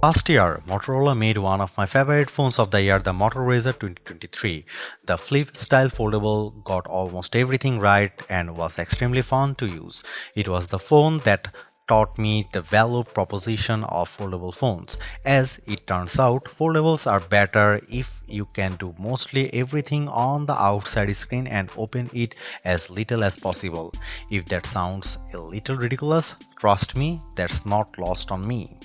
Last year, Motorola made one of my favorite phones of the year, the Motorola Razr 2023. The flip style foldable got almost everything right and was extremely fun to use. It was the phone that taught me the value proposition of foldable phones. As it turns out, foldables are better if you can do mostly everything on the outside screen and open it as little as possible. If that sounds a little ridiculous, trust me, that's not lost on me.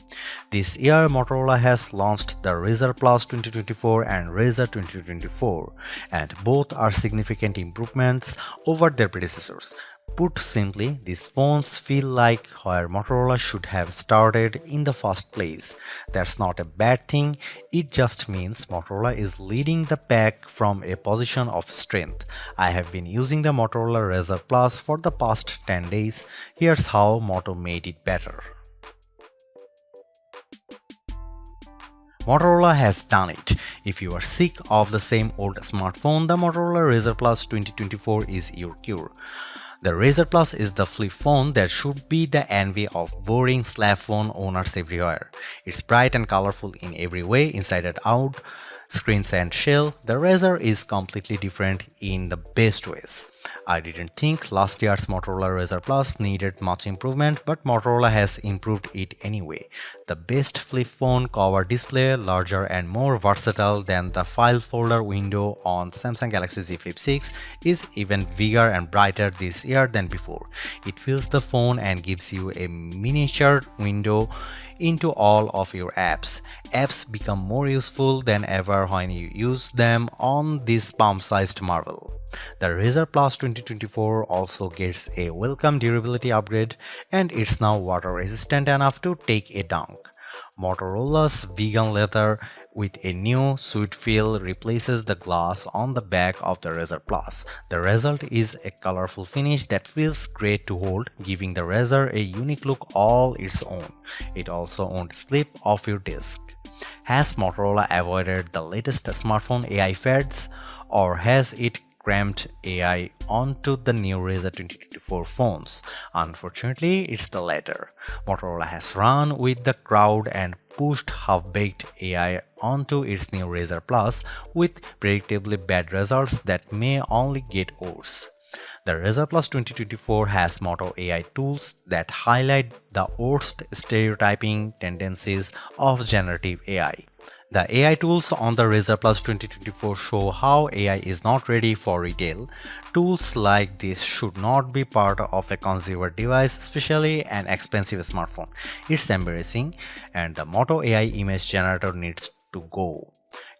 This year, Motorola has launched the Razr Plus 2024 and Razr 2024, and both are significant improvements over their predecessors. Put simply, these phones feel like where Motorola should have started in the first place. That's not a bad thing, it just means Motorola is leading the pack from a position of strength. I have been using the Motorola Razr Plus for the past 10 days. Here's how Moto made it better. Motorola has done it. If you are sick of the same old smartphone, the Motorola Razr Plus 2024 is your cure. The Razr Plus is the flip phone that should be the envy of boring slab phone owners everywhere. It's bright and colorful in every way, inside and out, screens and shell. The Razr is completely different in the best ways. I didn't think last year's Motorola Razr Plus needed much improvement, but Motorola has improved it anyway. The best flip phone cover display, larger and more versatile than the file folder window on Samsung Galaxy Z Flip 6, is even bigger and brighter this year than before. It fills the phone and gives you a miniature window into all of your apps. Apps become more useful than ever when you use them on this palm-sized marvel. The Razr Plus 2024 also gets a welcome durability upgrade, and it's now water resistant enough to take a dunk. Motorola's vegan leather with a new sweet feel replaces the glass on the back of the Razr Plus. The result is a colorful finish that feels great to hold, giving the Razr a unique look all its own. It also won't slip off your desk. Has Motorola avoided the latest smartphone AI fads, or has it crammed AI onto the new Razr 2024 phones? Unfortunately, it's the latter. Motorola has run with the crowd and pushed half-baked AI onto its new Razr Plus with predictably bad results that may only get worse. The Razr Plus 2024 has Moto AI tools that highlight the worst stereotyping tendencies of generative AI. The AI tools on the Razr Plus 2024 show how AI is not ready for retail. Tools like this should not be part of a consumer device, especially an expensive smartphone. It's embarrassing, and the Moto AI image generator needs to go.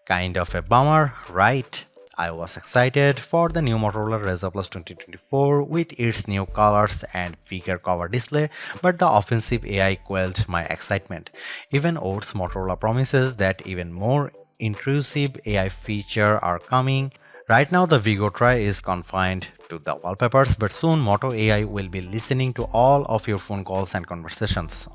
Kind of a bummer, right? I was excited for the new Motorola Razr Plus 2024 with its new colors and bigger cover display, but the offensive AI quelled my excitement. Even worse, Motorola promises that even more intrusive AI features are coming. Right now the Vigo Try is confined to the wallpapers, but soon Moto AI will be listening to all of your phone calls and conversations.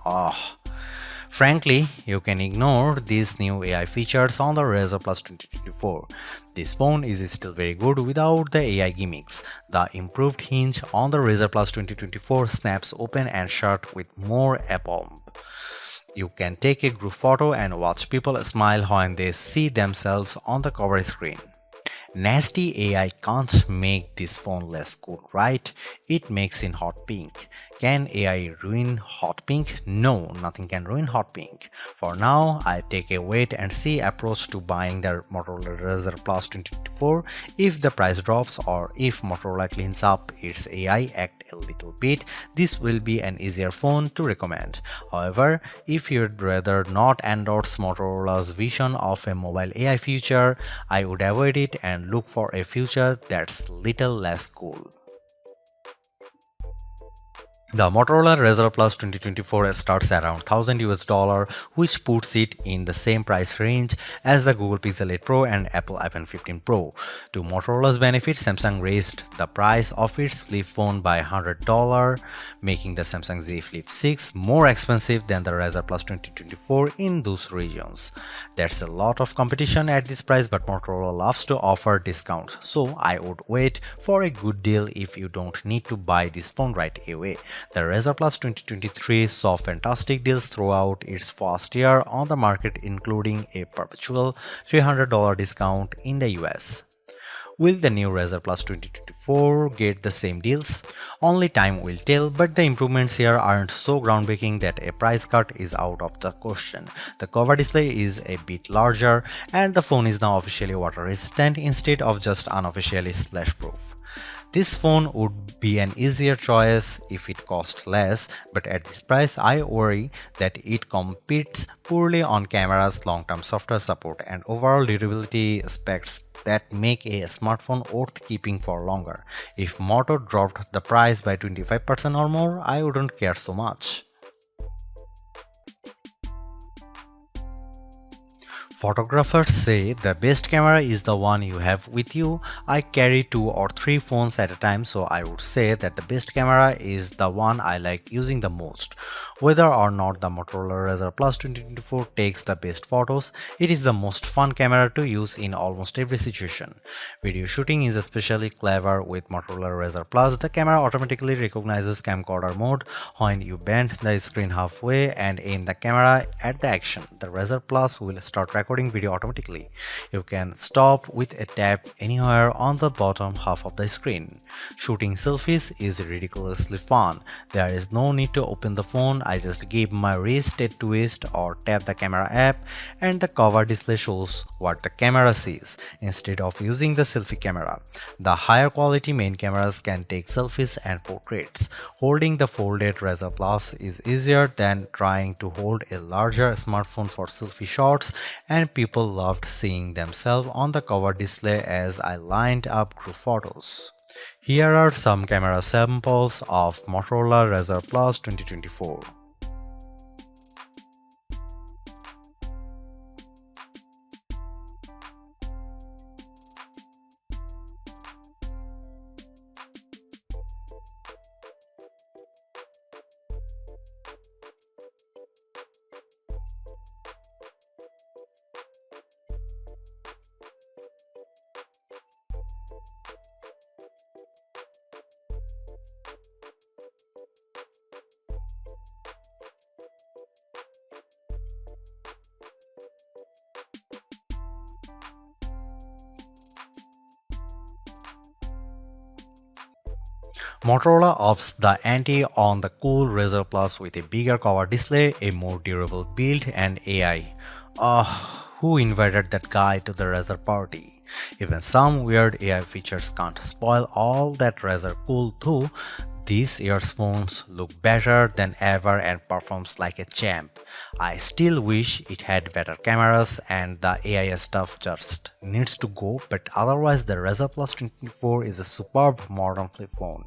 Frankly, you can ignore these new AI features on the Razr Plus 2024. This phone is still very good without the AI gimmicks. The improved hinge on the Razr Plus 2024 snaps open and shut with more aplomb. You can take a group photo and watch people smile when they see themselves on the cover screen. Nasty AI can't make this phone less cool, right? It makes in hot pink. Can AI ruin hot pink? No, nothing can ruin hot pink. For now, I take a wait and see approach to buying the Motorola Razr Plus 2024. If the price drops or if Motorola cleans up its AI act a little bit, this will be an easier phone to recommend. However, if you'd rather not endorse Motorola's vision of a mobile AI future, I would avoid it and look for a future that's little less cool. The Motorola Razr Plus 2024 starts around $1,000 which puts it in the same price range as the Google Pixel 8 Pro and Apple iPhone 15 Pro. To Motorola's benefit, Samsung raised the price of its flip phone by $100, making the Samsung Z Flip 6 more expensive than the Razr Plus 2024 in those regions. There's a lot of competition at this price, but Motorola loves to offer discounts, so I would wait for a good deal if you don't need to buy this phone right away. The Razr Plus 2023 saw fantastic deals throughout its first year on the market, including a perpetual $300 discount in the US. Will the new Razr Plus 2024 get the same deals? Only time will tell, but the improvements here aren't so groundbreaking that a price cut is out of the question. The cover display is a bit larger, and the phone is now officially water resistant instead of just unofficially splash proof. This phone would be an easier choice if it cost less, but at this price I worry that it competes poorly on cameras, long-term software support, and overall durability aspects that make a smartphone worth keeping for longer. If Moto dropped the price by 25% or more, I wouldn't care so much. Photographers say the best camera is the one you have with you. I carry 2 or 3 phones at a time, so I would say that the best camera is the one I like using the most. Whether or not the Motorola Razr Plus 2024 takes the best photos, it is the most fun camera to use in almost every situation. Video shooting is especially clever with Motorola Razr Plus. The camera automatically recognizes camcorder mode when you bend the screen halfway and aim the camera at the action. The Razr Plus will start recording video automatically. You can stop with a tap anywhere on the bottom half of the screen. Shooting selfies is ridiculously fun. There is no need to open the phone. I just give my wrist a twist or tap the camera app and the cover display shows what the camera sees instead of using the selfie camera. The higher quality main cameras can take selfies and portraits. Holding the folded Razr Plus is easier than trying to hold a larger smartphone for selfie shots, and people loved seeing themselves on the cover display as I lined up group photos. Here are some camera samples of Motorola Razr Plus 2024. Motorola ups the ante on the cool Razr Plus with a bigger cover display, a more durable build, and AI. Who invited that guy to the Razr party? Even some weird AI features can't spoil all that Razr cool too. These earphones look better than ever and performs like a champ. I still wish it had better cameras and the AI stuff just needs to go, but otherwise the Razr Plus 24 is a superb modern flip phone.